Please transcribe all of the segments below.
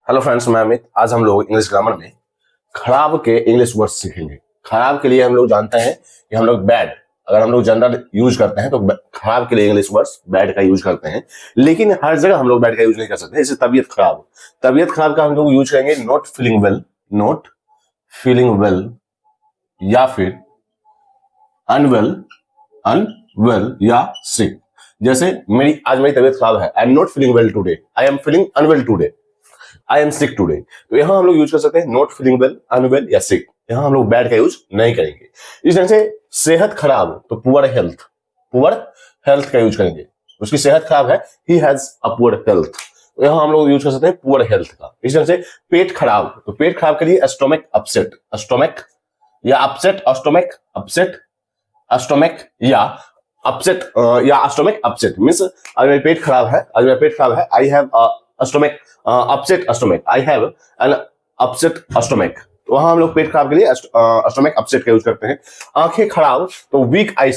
Hello friends, मैं अमित। आज हम लोग इंग्लिश ग्रामर में खराब के इंग्लिश वर्ड्स सीखेंगे। खराब के लिए हम लोग जानते हैं कि हम लोग बैड, अगर हम लोग जनरल यूज करते हैं तो खराब के लिए इंग्लिश वर्ड्स बैड का यूज करते हैं, लेकिन हर जगह हम लोग बैड का यूज नहीं कर सकते। जैसे तबीयत खराब का हम लोग यूज करेंगे नॉट फीलिंग वेल या फिर अनवेल या सिक। जैसे आज मेरी तबीयत खराब है, I am not feeling well today, I am feeling unwell today, I am sick today. तो यहां हम लोग यूज कर सकते हैं नॉट फीलिंग वेल, अनवेल या सिक। यहां हम लोग बैड का यूज नहीं करेंगे। इस ढंग से सेहत खराब तो पुअर हेल्थ का यूज करेंगे। उसकी सेहत खराब है, ही हैज अ पुअर हेल्थ, तो यहां हम लोग यूज कर सकते हैं पुअर हेल्थ का। इस ढंग से पेट खराब तो पेट खराब के लिए स्टोमक अपसेट या स्टोमक अपसेट मींस आज मेरा पेट खराब है, I have stomach upset stomach, I have an upset stomach. तो वहां हम लोग पेट खराब के लिए स्टोमक अपसेट का यूज करते हैं। आंखें खराब तो वीक आई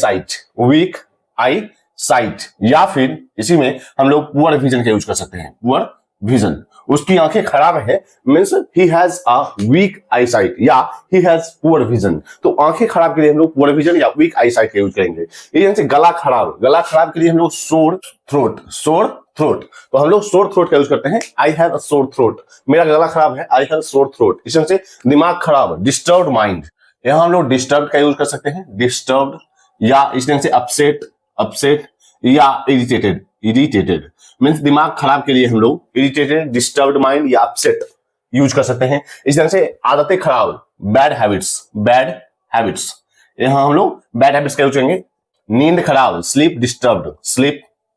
साइट या फिर इसी में हम लोग पुअर विजन का यूज कर सकते हैं। पुअर विजन, उसकी आंखें खराब है means he has a weak eyesight या ही हैज पुअर विजन। तो आंखें खराब के लिए हम लोग पुअर विजन या वीक आई साइट का यूज करेंगे। ये जैसे गला खराब के लिए हम लोग सोर थ्रोट, तो हम लोग सोर थ्रोट का यूज करते हैं। I have a sore throat, मेरा गला खराब है, आई हैव सोर थ्रोट। इस से दिमाग खराब, डिस्टर्ब्ड माइंड, यहां हम लोग डिस्टर्ब्ड का यूज कर सकते हैं। डिस्टर्ब्ड या इस ढंग से अपसेट या इरिटेटेड मीन्स दिमाग खराब के लिए हम लोग इरिटेटेड, डिस्टर्ब्ड माइंड या अपसेट यूज कर सकते हैं। इस तरह से आदतें खराब, बैड हैबिट्स, यहां हम लोग बैड हैबिट्स का यूज करेंगे। नींद खराब, स्लीप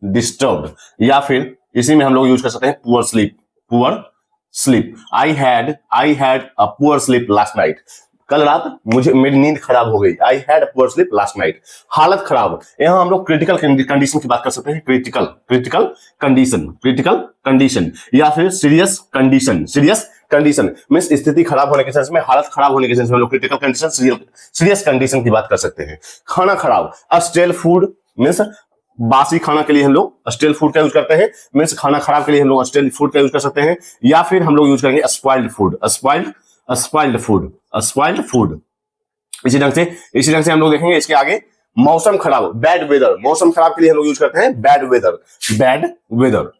डिस्टर्ब्ड या फिर इसी में हम लोग यूज कर सकते हैं poor sleep. I had a poor sleep last night, कल रात मेरी नींद खराब हो गई। I had poor sleep last night. हालत खराब, यहां हम लोग क्रिटिकल कंडीशन की बात कर सकते हैं। क्रिटिकल कंडीशन या फिर सीरियस कंडीशन मींस स्थिति खराब होने के सेंस में, हालत खराब होने के सेंस में हम लोग क्रिटिकल कंडीशन, सीरियस कंडीशन की बात कर सकते हैं। खाना खराब, स्टेल फूड मींस बासी खाना के लिए हम लोग स्टेल फूड का यूज करते हैं। मींस खाना खराब के लिए हम लोग स्टेल फूड का यूज कर सकते हैं। या फिर हम लोग यूज करेंगे स्पॉइल्ड फूड। इसी ढंग से हम लोग देखेंगे इसके आगे। मौसम खराब, बैड वेदर, मौसम खराब के लिए हम लोग यूज करते हैं बैड वेदर।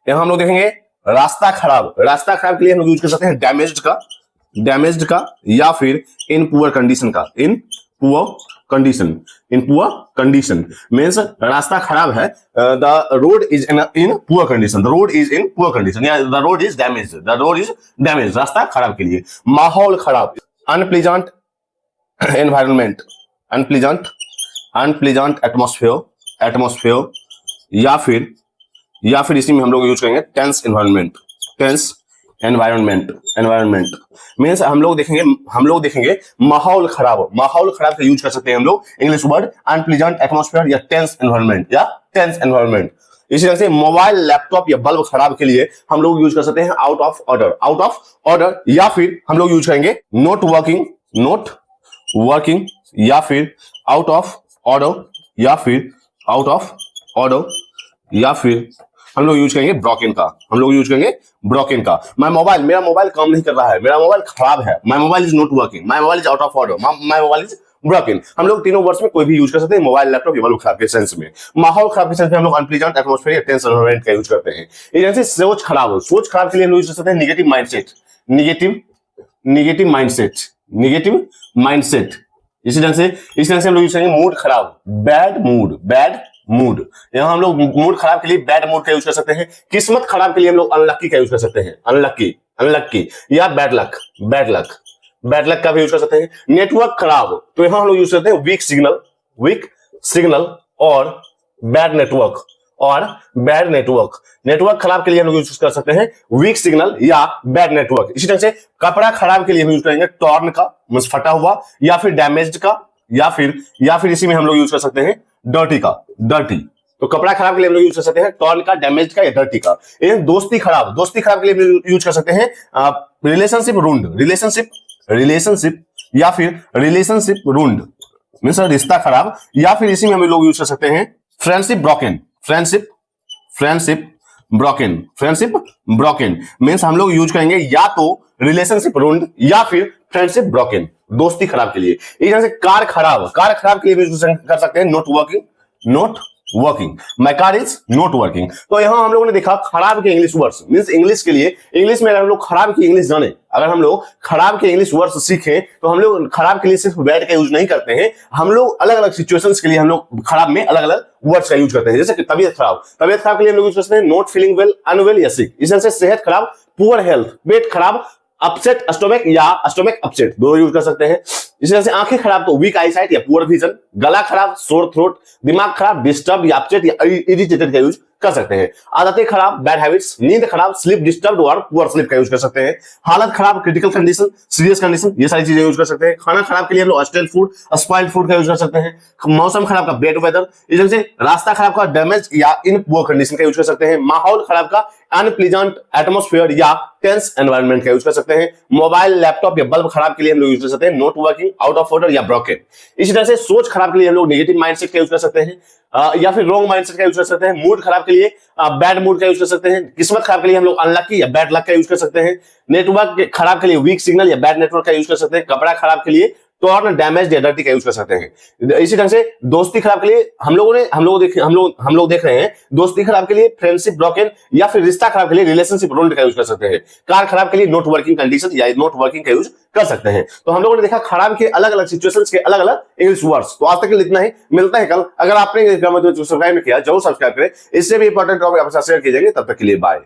यहां हम लोग देखेंगे रास्ता खराब के लिए हम लोग यूज कर सकते हैं डैमेज्ड का या फिर इन पुअर कंडीशन मींस रास्ता खराब है, the road is in poor condition या द रोड इज डैमेज्ड, रास्ता खराब के लिए। माहौल खराब, अनप्लीजेंट एटमॉस्फेयर या फिर इसी में हम लोग यूज करेंगे टेंस एनवायरनमेंट मींस हम लोग देखेंगे माहौल खराब का यूज कर सकते हैं हम लोग इंग्लिश वर्ड अनप्लीजेंट एटमॉस्फेयर या टेंस एनवायरनमेंट। इसी तरह से मोबाइल, लैपटॉप या बल्ब खराब के लिए हम लोग यूज कर सकते हैं आउट ऑफ ऑर्डर या फिर हम लोग यूज करेंगे नॉट वर्किंग या फिर आउट ऑफ ऑर्डर या फिर हम लोग यूज करेंगे ब्रोकन का। मेरा मोबाइल काम नहीं कर रहा है, मेरा मोबाइल खराब है, my mobile is not working, my mobile is out of order, my mobile is broken. हम लोग तीनों वर्ड्स में कोई भी यूज कर सकते हैं मोबाइल, लैपटॉप या बल्ब खराब के सेंस में। माहौल खराब के सेंस में हम लोग अनप्लीजेंट एटमॉस्फेयर या टेंस एनवायरनमेंट का यूज करते हैं। इस तरह से सोच खराब के लिए हम यूज कर सकते हैं नेगेटिव माइंडसेट। इसी ढंग से हम लोग यूज करेंगे मूड खराब, बैड मूड, यहां हम लोग मूड खराब के लिए बैड मूड का यूज कर सकते हैं। किस्मत खराब के लिए हम लोग अनलक्की का यूज कर सकते हैं, अनलक्की या बैड लक का भी यूज कर सकते हैं। नेटवर्क खराब तो यहां हम लोग यूज करते हैं वीक सिग्नल और बैड नेटवर्क। नेटवर्क खराब के लिए हम लोग यूज कर सकते हैं वीक सिग्नल या बैड नेटवर्क। इसी तरह से कपड़ा खराब के लिए हम यूज करेंगे टॉर्न का मींस फटा हुआ या फिर डैमेज्ड का या फिर इसी में हम लोग यूज कर सकते हैं डर्टी। तो कपड़ा खराब के लिए हम लोग यूज कर सकते हैं टॉर्न का, डैमेज्ड का या डर्टी का। दोस्ती खराब के लिए हम यूज कर सकते हैं रिलेशनशिप या फिर रिलेशनशिप रूंड मींस रिश्ता खराब या फिर इसी में हम लोग यूज कर सकते हैं friendship broken, friendship broken means हम लोग यूज करेंगे या तो रिलेशनशिप रूइंड या फिर फ्रेंडशिप ब्रोकन, दोस्ती खराब के लिए। इस तरह से कार खराब, कार खराब के लिए भी यूज कर सकते हैं not working, not working, my car is not working. तो यहां हम लोगों ने देखा खराब के इंग्लिश वर्ड्स मींस इंग्लिश के लिए, इंग्लिश में अगर हम लोग खराब की इंग्लिश जाने, अगर हम लोग खराब के इंग्लिश वर्ड्स सीखें तो हम लोग खराब के लिए सिर्फ बैड का यूज नहीं करते हैं, हम लोग अलग अलग सिचुएशंस के लिए हम लोग खराब में अलग अलग वर्ड्स का यूज करते हैं। जैसे कि तबीयत खराब, तबीयत खराब के लिए हम लोग यूज करते हैं नॉट फीलिंग वेल, अनवेल या सिक। इस तरह से सेहत खराब, पुअर हेल्थ, पेट खराब, अपसेट स्टोमक या स्टोमक अपसेट दोनों यूज कर सकते हैं। इसी तरह से आंखें खराब तो वीक आई साइट या पुअर विजन, गला खराब सोर थ्रोट, दिमाग खराब डिस्टर्ब या अपसेट या इरिटेटेड का यूज कर सकते हैं। आदतें खराब बैड हैबिट्स, नींद खराब स्लीप डिस्टर्ब और पुअर स्लीप का यूज कर सकते हैं। हालत खराब क्रिटिकल कंडीशन, सीरियस कंडीशन, ये सारी चीजें यूज कर सकते हैं। खाना खराब के लिए हम लोग स्टेल फूड, स्पॉइल्ड फूड का यूज कर सकते हैं। मौसम खराब का बैड वेदर, इस तरह से रास्ता खराब का डैमेज या इन पुअर कंडीशन का यूज कर सकते हैं। माहौल खराब का अनप्लीजेंट एटमॉस्फेयर या टेंस एनवायरनमेंट का यूज कर सकते हैं। मोबाइल लैपटॉप या बल्ब खराब के लिए हम लोग यूज कर सकते हैं not working, out of order या ब्रोकन। इसी तरह से सोच खराब के लिए हम लोग नेगेटिव माइंडसेट का यूज कर सकते हैं या फिर रॉन्ग माइंडसेट का यूज कर सकते हैं। मूड खराब के लिए बैड मूड का यूज कर सकते हैं। किस्मत खराब के लिए हम लोग अनलकी या बैड लक का यूज कर सकते हैं। नेटवर्क खराब के लिए वीक सिग्नल या बैड नेटवर्क का यूज कर सकते हैं। कपड़ा खराब के लिए टॉर्न डैमेज या डर्टी का यूज कर सकते हैं। इसी ढंग से दोस्ती खराब के लिए हम लोग देख रहे हैं दोस्ती खराब के लिए फ्रेंडशिप ब्रोकन या फिर रिश्ता खराब के लिए रिलेशनशिप रूइंड का यूज कर सकते हैं। कार खराब के लिए नॉट वर्किंग कंडीशन या नॉट वर्किंग का यूज कर सकते हैं। तो हम लोगों ने देखा खराब के अलग अलग सिचुएशंस के अलग अलग इंग्लिश वर्ड्स। तो आज तक के लिए इतना ही, मिलता है कल। अगर आपने सब्सक्राइब नहीं किया जरूर सब्सक्राइब करें, इससे भी इंपॉर्टेंट टॉपिक आपके साथ शेयर किए जाएंगे। तब तक के लिए बाय।